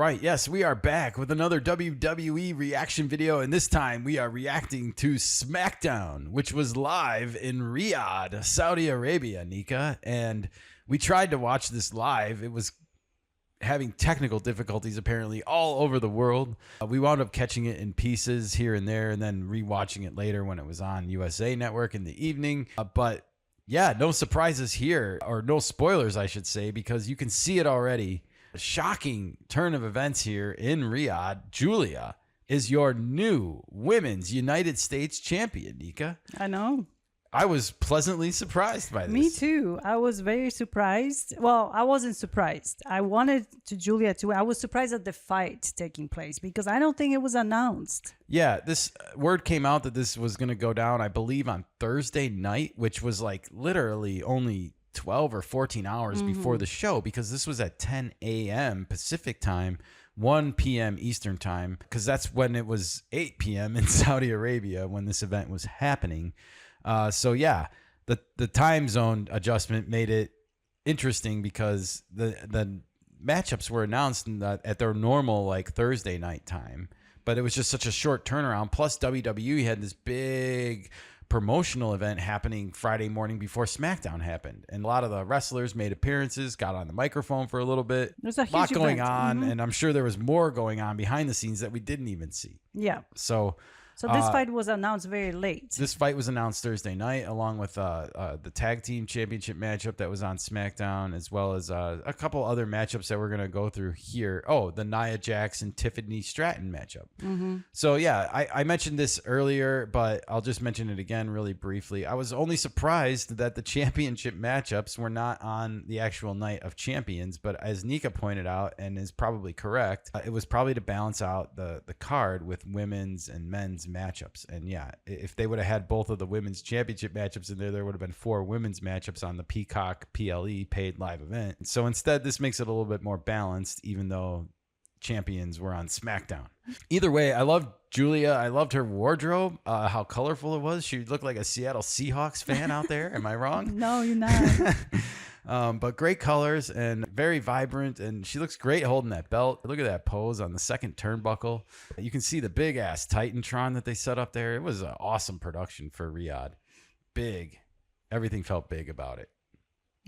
right. Yes, we are back with another WWE reaction video. And this time we are reacting to SmackDown, which was live in Riyadh, Saudi Arabia, Nika. And we tried to watch this live. It was having technical difficulties apparently all over the world. We wound up catching it in pieces here and there and then rewatching it later when it was on USA Network in the evening. But yeah, no surprises here, or no spoilers, I should say, because you can see it already. A shocking turn of events here in Riyadh. Giulia is your new Women's United States Champion, Nika. I know. I was pleasantly surprised by this. Me too. I was very surprised. Well, I wasn't surprised. I wanted to Giulia to win. I was surprised at the fight taking place because I don't think it was announced. Yeah, this word came out that this was going to go down, I believe, on Thursday night, which was like literally only 12 or 14 hours before the show, because this was at 10 a.m. Pacific time, 1 p.m. Eastern time, because that's when it was 8 p.m. in Saudi Arabia when this event was happening. So yeah, the time zone adjustment made it interesting because the matchups were announced at their normal like Thursday night time, but it was just such a short turnaround. Plus WWE had this big promotional event happening Friday morning before SmackDown happened, and a lot of the wrestlers made appearances, got on the microphone for a little bit. There's a huge lot going event. on, and I'm sure there was more going on behind the scenes that we didn't even see. Yeah. So this fight was announced very late. This fight was announced Thursday night, along with the tag team championship matchup that was on SmackDown, as well as a couple other matchups that we're going to go through here. Oh, the Nia Jax and Tiffany Stratton matchup. So yeah, I mentioned this earlier, but I'll just mention it again really briefly. I was only surprised that the championship matchups were not on the actual night of champions, but as Nika pointed out, and is probably correct, it was probably to balance out the card with women's and men's matchups. And yeah, if they would have had both of the women's championship matchups in there would have been 4 women's matchups on the Peacock PLE paid live event. So instead, this makes it a little bit more balanced, even though champions were on SmackDown. Either way, I loved Giulia. I loved her wardrobe, how colorful it was. She looked like a Seattle Seahawks fan out there. Am I wrong? No, you're not. But great colors and very vibrant, and she looks great holding that belt. Look at that pose on the second turnbuckle. You can see the big ass Titantron that they set up there. It was an awesome production for Riyadh. Big. Everything felt big about it.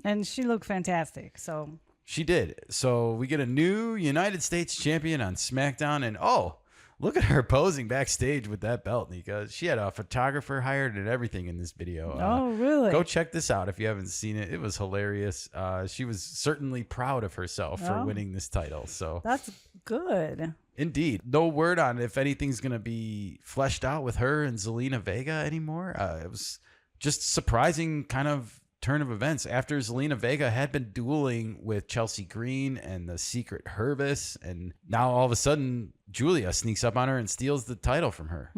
And she looked fantastic. So she did. So we get a new United States champion on SmackDown, and oh, look at her posing backstage with that belt, Nika. She had a photographer hired and everything in this video. Oh, really? Go check this out if you haven't seen it. It was hilarious. She was certainly proud of herself for winning this title. So that's good. Indeed. No word on if anything's going to be fleshed out with her and Zelina Vega anymore. It was just surprising kind of turn of events after Zelina Vega had been dueling with Chelsea Green and the Secret Hervis, and now all of a sudden Giulia sneaks up on her and steals the title from her.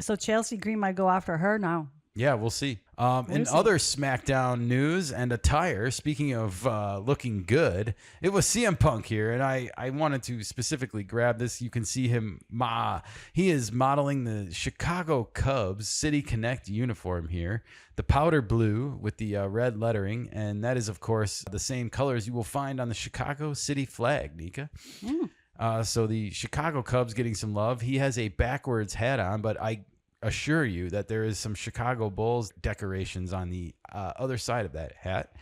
So Chelsea Green might go after her now. Yeah, we'll see. In other SmackDown news and attire, speaking of looking good, it was CM Punk here, and I wanted to specifically grab this. You can see him. He is modeling the Chicago Cubs City Connect uniform here, the powder blue with the red lettering, and that is, of course, the same colors you will find on the Chicago City flag, Nika. So the Chicago Cubs getting some love. He has a backwards hat on, but I assure you that there is some Chicago Bulls decorations on the other side of that hat.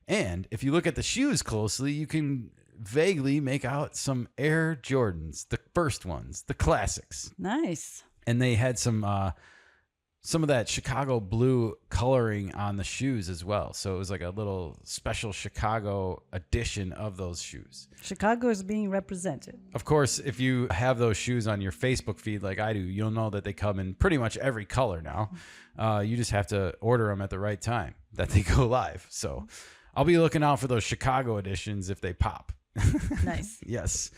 And if you look at the shoes closely, you can vaguely make out some Air Jordans, the first ones, the classics. Nice. And they had some of that Chicago blue coloring on the shoes as well. So it was like a little special Chicago edition of those shoes. Chicago is being represented. Of course, if you have those shoes on your Facebook feed like I do, you'll know that they come in pretty much every color now. You just have to order them at the right time that they go live. So I'll be looking out for those Chicago editions if they pop. Nice. Yes.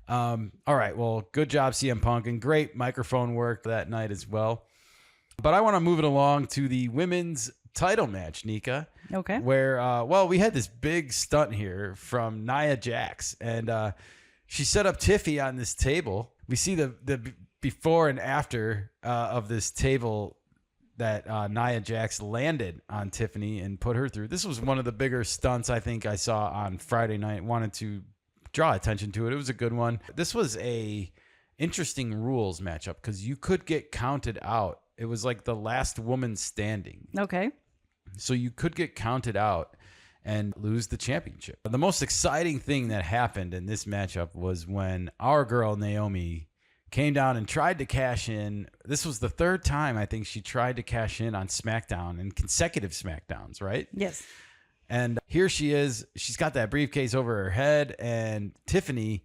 All right. Well, good job, CM Punk, and great microphone work that night as well. But I want to move it along to the women's title match, Nika. Okay. Where, well, we had this big stunt here from Nia Jax, and she set up Tiffy on this table. We see the before and after of this table that Nia Jax landed on Tiffany and put her through. This was one of the bigger stunts I think I saw on Friday night. Wanted to draw attention to it. It was a good one. This was a interesting rules matchup because you could get counted out. It was like the last woman standing. Okay. So you could get counted out and lose the championship. The most exciting thing that happened in this matchup was when our girl Naomi came down and tried to cash in. This was the third time I think she tried to cash in on SmackDown in consecutive SmackDowns, right? Yes. And here she is. She's got that briefcase over her head, and Tiffany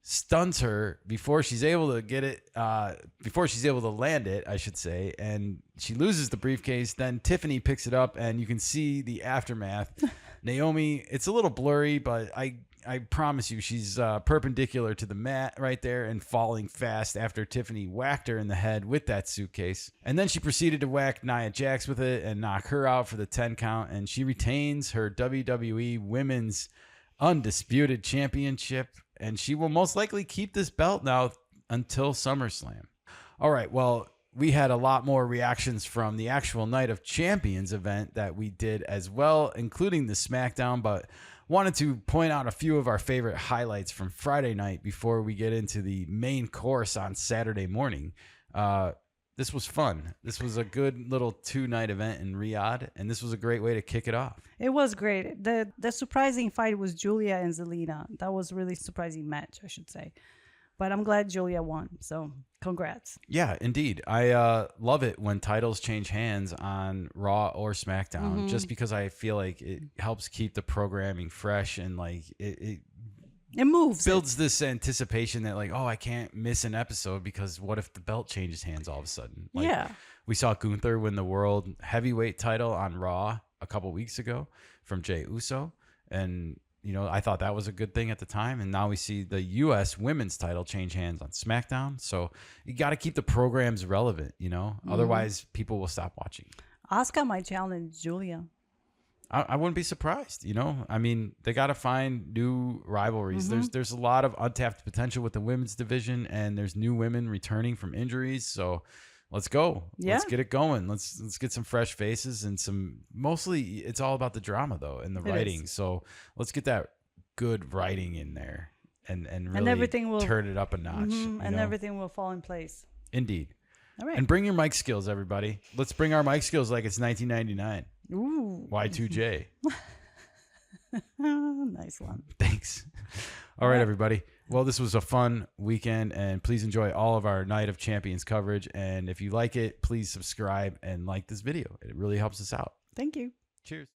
stuns her before she's able to get it, before she's able to land it, I should say. And she loses the briefcase. Then Tiffany picks it up, and you can see the aftermath. Naomi, it's a little blurry, but I promise you she's perpendicular to the mat right there and falling fast after Tiffany whacked her in the head with that suitcase. And then she proceeded to whack Nia Jax with it and knock her out for the 10 count. And she retains her WWE Women's Undisputed Championship. And she will most likely keep this belt now until SummerSlam. All right, well, we had a lot more reactions from the actual Night of Champions event that we did as well, including the SmackDown, but wanted to point out a few of our favorite highlights from Friday night before we get into the main course on Saturday morning. This was fun. This was a good little 2-night event in Riyadh, and this was a great way to kick it off. It was great. The surprising fight was Giulia and Zelina. That was a really surprising match, I should say. But I'm glad Giulia won, so congrats. Yeah, indeed. I love it when titles change hands on Raw or SmackDown, just because I feel like it helps keep the programming fresh and like it moves. Builds this anticipation that like, oh, I can't miss an episode because what if the belt changes hands all of a sudden? Like, yeah. We saw Gunther win the world heavyweight title on Raw a couple weeks ago from Jey Uso, and you know, I thought that was a good thing at the time. And now we see the U.S. women's title change hands on SmackDown. So you got to keep the programs relevant, you know, otherwise people will stop watching. Asuka might challenge Giulia. I wouldn't be surprised, you know. I mean, they got to find new rivalries. There's a lot of untapped potential with the women's division, and there's new women returning from injuries. So let's go. Yeah. Let's get it going. Let's get some fresh faces and some. Mostly, it's all about the drama though and the writing. So let's get that good writing in there and really everything will turn it up a notch. And everything will fall in place. Indeed. All right. And bring your mic skills, everybody. Let's bring our mic skills like it's 1999. Ooh. Y2J. Nice one. Thanks. All right, everybody. Well, this was a fun weekend, and please enjoy all of our Night of Champions coverage. And if you like it, please subscribe and like this video. It really helps us out. Thank you. Cheers.